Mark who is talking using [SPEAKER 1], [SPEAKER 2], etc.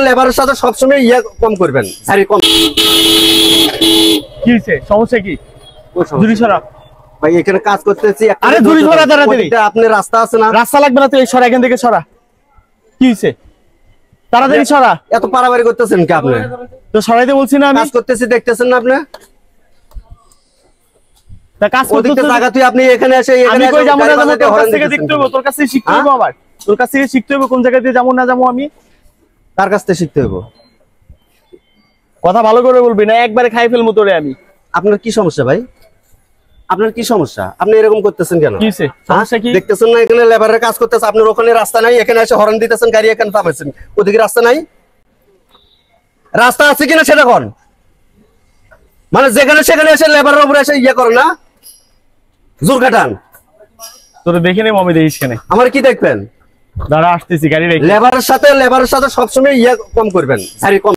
[SPEAKER 1] লেবারের সাথে সবসময় ইয়ে কম করবেন, সারি কম।
[SPEAKER 2] কি হইছে? সমস্যা কি? জুরি সরা
[SPEAKER 1] ভাই এখানে কাজ করতেছি।
[SPEAKER 2] আরে জুরি সরা তাড়াতাড়ি।
[SPEAKER 1] আপনি রাস্তা আছে না?
[SPEAKER 2] রাস্তা লাগবে না, তুই এই সরা, এখান থেকে সরা। কি হইছে? তাড়াতাড়ি সরা।
[SPEAKER 1] এত পারাবারি করতেছেন কি আপনি?
[SPEAKER 2] তো সরাইতে বলছি না আমি?
[SPEAKER 1] কাজ করতেছি, দেখতেছেন না আপনি?
[SPEAKER 2] তা কাজ করতেছিস
[SPEAKER 1] জায়গা তুই আপনি এখানে এসে
[SPEAKER 2] আমি কই যাবো না, যাবো তোর কাছ থেকে দেখতে হবে, তোর কাছ থেকে শিখতে হবে। আবার তোর কাছ থেকে শিখতে হবে কোন জায়গা দিয়ে যাবো না যাবো। আমি
[SPEAKER 1] তার কাছ থেকে শিখতে হবে।
[SPEAKER 2] কথা ভালো করে বলবি না, একবারে খাই ফেলবো তোরে আমি।
[SPEAKER 1] আপনার কি সমস্যা ভাই? আপনার কি সমস্যা? আপনি এরকম করতেছেন কেন?
[SPEAKER 2] কি হইছে? সমস্যা কি?
[SPEAKER 1] দেখতেছেন না এখানে লেবারের কাজ করতেছে, আপনার ওখানে রাস্তা নাই, এখানে এসে হর্ন দিতেছেন, গাড়ি এখানে থামাইছেন, ওদিকে রাস্তা নাই। রাস্তা আছে কিনা সেটা কোন? মানে যেখানে সেখানে এসে লেবারের উপরে এসে ইয়ে করে না, জোর কাটান।
[SPEAKER 2] তোরে দেখে নেব আমি, দেখিস কেন?
[SPEAKER 1] আমার কি দেখবেন?
[SPEAKER 2] দাঁড়া আসতেছি, গাড়ি রেখে।
[SPEAKER 1] লেবারের সাথে সবসময় ইয়ে কম করবেন, সারি কম।